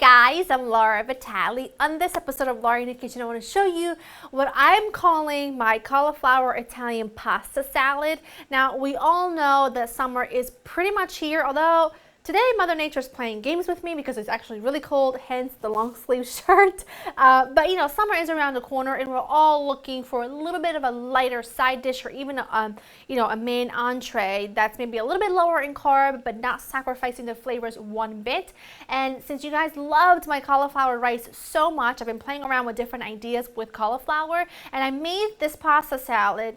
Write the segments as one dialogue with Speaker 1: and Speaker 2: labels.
Speaker 1: guys, I'm Laura Vitale. On this episode of Laura in the Kitchen, I want to show you what I'm calling my cauliflower Italian pasta salad. Now, we all know that summer is pretty much here, although today Mother Nature is playing games with me because it's actually really cold, hence the long sleeve shirt. But you know, summer is around the corner and we're all looking for a little bit of a lighter side dish or even a main entree that's maybe a little bit lower in carb but not sacrificing the flavors one bit. And since you guys loved my cauliflower rice so much, I've been playing around with different ideas with cauliflower and I made this pasta salad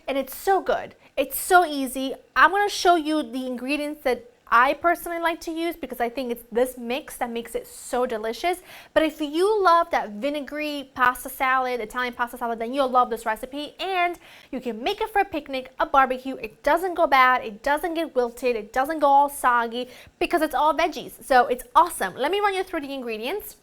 Speaker 1: and it's so good. It's so easy. I'm going to show you the ingredients that I personally like to use because I think it's this mix that makes it so delicious. But if you love that vinegary pasta salad, Italian pasta salad, then you'll love this recipe and you can make it for a picnic, a barbecue. It doesn't go bad, it doesn't get wilted, it doesn't go all soggy because it's all veggies. So it's awesome. Let me run you through the ingredients.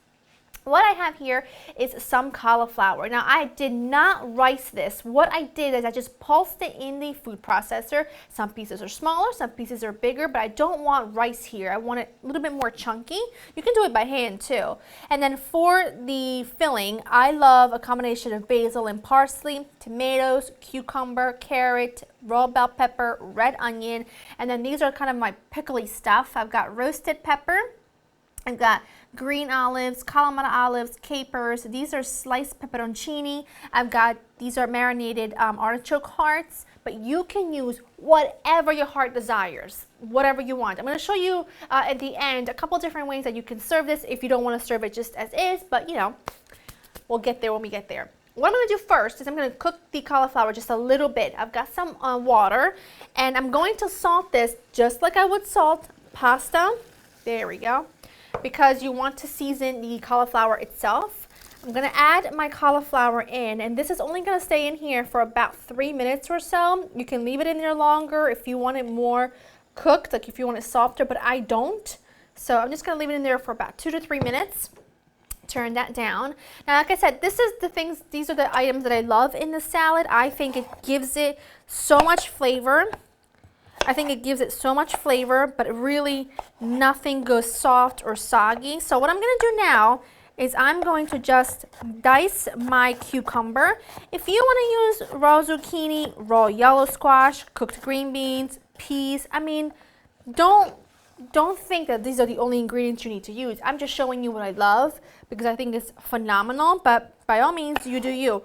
Speaker 1: What I have here is some cauliflower. Now, I did not rice this. What I did is I just pulsed it in the food processor. Some pieces are smaller, some pieces are bigger, but I don't want rice here. I want it a little bit more chunky. You can do it by hand too. And then for the filling, I love a combination of basil and parsley, tomatoes, cucumber, carrot, raw bell pepper, red onion, and then these are kind of my pickly stuff. I've got roasted pepper. I've got green olives, Kalamata olives, capers. These are sliced pepperoncini. These are marinated artichoke hearts, but you can use whatever your heart desires, whatever you want. I'm going to show you at the end a couple different ways that you can serve this if you don't want to serve it just as is, but you know, we'll get there when we get there. What I'm going to do first is I'm going to cook the cauliflower just a little bit. I've got some water, and I'm going to salt this just like I would salt pasta. There we go. Because you want to season the cauliflower itself. I'm going to add my cauliflower in, and this is only going to stay in here for about 3 minutes or so. You can leave it in there longer if you want it more cooked, like if you want it softer, but I don't. So I'm just going to leave it in there for about 2 to 3 minutes. Turn that down. Now, like I said, these are the items that I love in the salad. I think it gives it so much flavor. But really nothing goes soft or soggy. So what I'm going to do now is I'm going to just dice my cucumber. If you want to use raw zucchini, raw yellow squash, cooked green beans, peas, I mean, don't think that these are the only ingredients you need to use. I'm just showing you what I love because I think it's phenomenal, but by all means, you do you.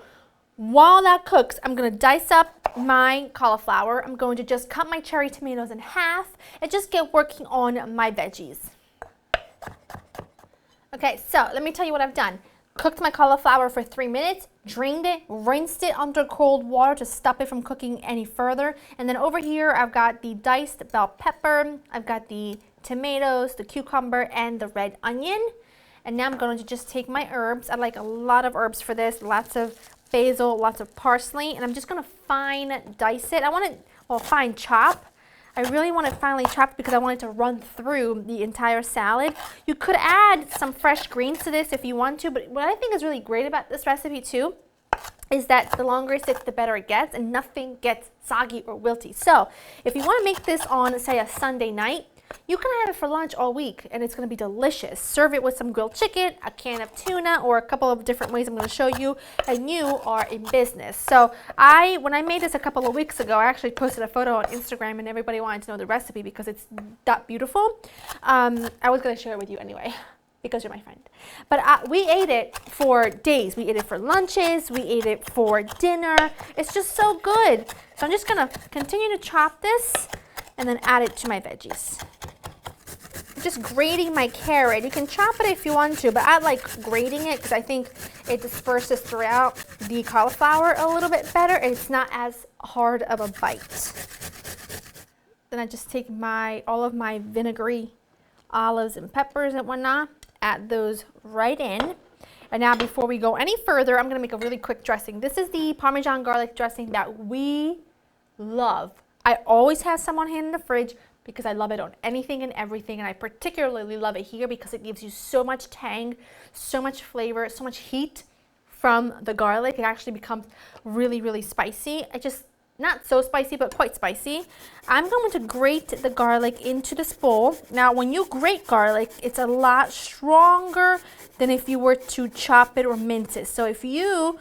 Speaker 1: While that cooks, I'm going to dice up my cauliflower. I'm going to just cut my cherry tomatoes in half and just get working on my veggies. Okay, so let me tell you what I've done. Cooked my cauliflower for 3 minutes, drained it, rinsed it under cold water to stop it from cooking any further. And then over here, I've got the diced bell pepper, I've got the tomatoes, the cucumber, and the red onion. And now I'm going to just take my herbs. I like a lot of herbs for this, lots of basil, lots of parsley, and I'm just going to fine dice it. I want it, well, fine chop. I really want it finely chopped because I want it to run through the entire salad. You could add some fresh greens to this if you want to, but what I think is really great about this recipe too is that the longer it sits, the better it gets, and nothing gets soggy or wilty. So if you want to make this on, say, a Sunday night, you can have it for lunch all week and it's going to be delicious. Serve it with some grilled chicken, a can of tuna, or a couple of different ways I'm going to show you, and you are in business. So when I made this a couple of weeks ago, I actually posted a photo on Instagram and everybody wanted to know the recipe because it's that beautiful. I was going to share it with you anyway because you're my friend. But we ate it for days. We ate it for lunches. We ate it for dinner. It's just so good. So I'm just going to continue to chop this and then add it to my veggies. Just grating my carrot. You can chop it if you want to, but I like grating it because I think it disperses throughout the cauliflower a little bit better and it's not as hard of a bite. Then I just take all of my vinegary olives and peppers and whatnot, add those right in. And now before we go any further, I'm going to make a really quick dressing. This is the Parmesan garlic dressing that we love. I always have some on hand in the fridge because I love it on anything and everything, and I particularly love it here because it gives you so much tang, so much flavor, so much heat from the garlic. It actually becomes really, really spicy. not so spicy, but quite spicy. I'm going to grate the garlic into this bowl. Now, when you grate garlic, it's a lot stronger than if you were to chop it or mince it. So if you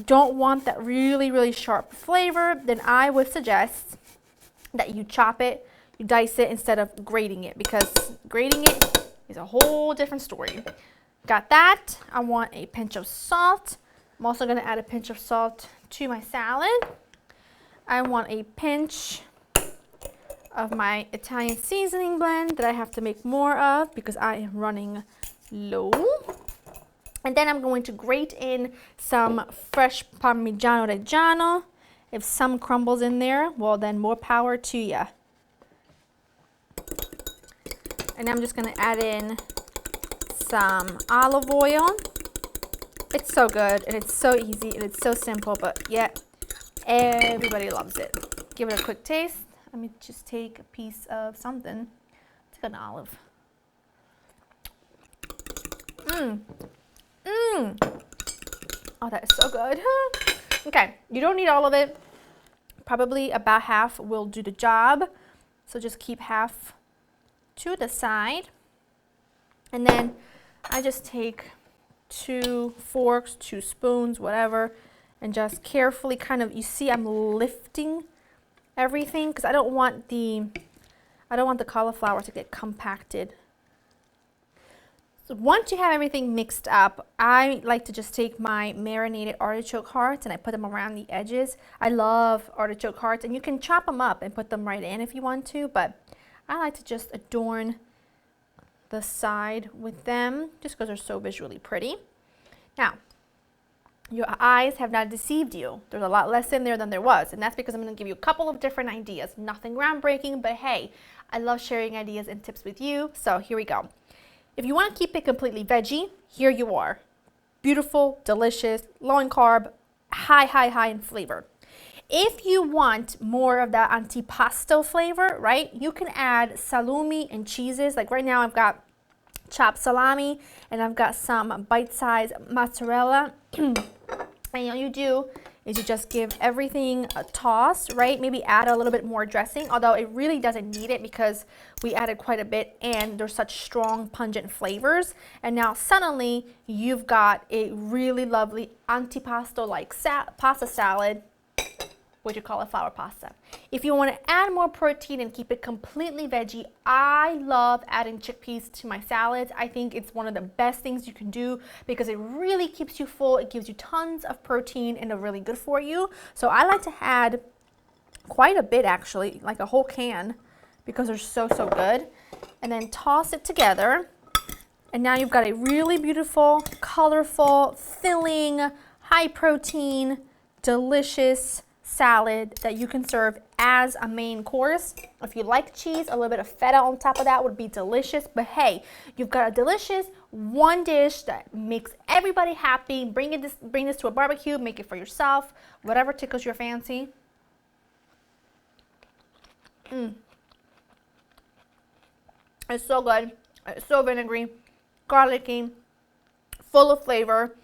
Speaker 1: don't want that really, really sharp flavor, then I would suggest that you chop it, you dice it instead of grating it, because grating it is a whole different story. Got that. I want a pinch of salt. I'm also going to add a pinch of salt to my salad. I want a pinch of my Italian seasoning blend that I have to make more of because I am running low. And then I'm going to grate in some fresh Parmigiano Reggiano. If some crumbles in there, well then more power to ya. And I'm just going to add in some olive oil. It's so good and it's so easy and it's so simple, but yet everybody loves it. Give it a quick taste. Let me just take a piece of something. Take an olive. Oh, that is so good. Okay, you don't need all of it. Probably about half will do the job. So just keep half to the side. And then I just take 2 forks, 2 spoons, whatever, and just carefully kind of, you see I'm lifting everything because I don't want the cauliflower to get compacted. So once you have everything mixed up, I like to just take my marinated artichoke hearts and I put them around the edges. I love artichoke hearts, and you can chop them up and put them right in if you want to, but I like to just adorn the side with them just because they're so visually pretty. Now, your eyes have not deceived you. There's a lot less in there than there was, and that's because I'm going to give you a couple of different ideas. Nothing groundbreaking, but hey, I love sharing ideas and tips with you, so here we go. If you want to keep it completely veggie, here you are. Beautiful, delicious, low in carb, high in flavor. If you want more of that antipasto flavor, right, you can add salumi and cheeses. Like right now I've got chopped salami and I've got some bite-sized mozzarella. And all you do is you just give everything a toss, right? Maybe add a little bit more dressing, although it really doesn't need it because we added quite a bit and there's such strong pungent flavors. And now suddenly you've got a really lovely antipasto-like pasta salad with your cauliflower pasta. If you want to add more protein and keep it completely veggie, I love adding chickpeas to my salads. I think it's one of the best things you can do because it really keeps you full. It gives you tons of protein and they're really good for you. So I like to add quite a bit actually, like a whole can, because they're so good. And then toss it together. And now you've got a really beautiful, colorful, filling, high protein, delicious salad that you can serve as a main course. If you like cheese, a little bit of feta on top of that would be delicious. But hey, you've got a delicious one dish that makes everybody happy. Bring this to a barbecue, make it for yourself, whatever tickles your fancy. It's so good. It's so vinegary, garlicky, full of flavor.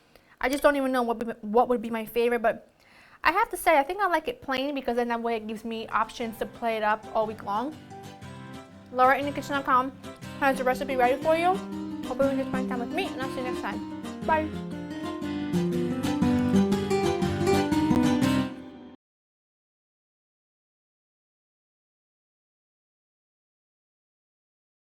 Speaker 1: I just don't even know what would be my favorite, but I have to say, I think I like it plain because then that way it gives me options to play it up all week long. LauraInTheKitchen.com has the recipe ready for you. Hope you enjoyed spending time with me, and I'll see you next time. Bye.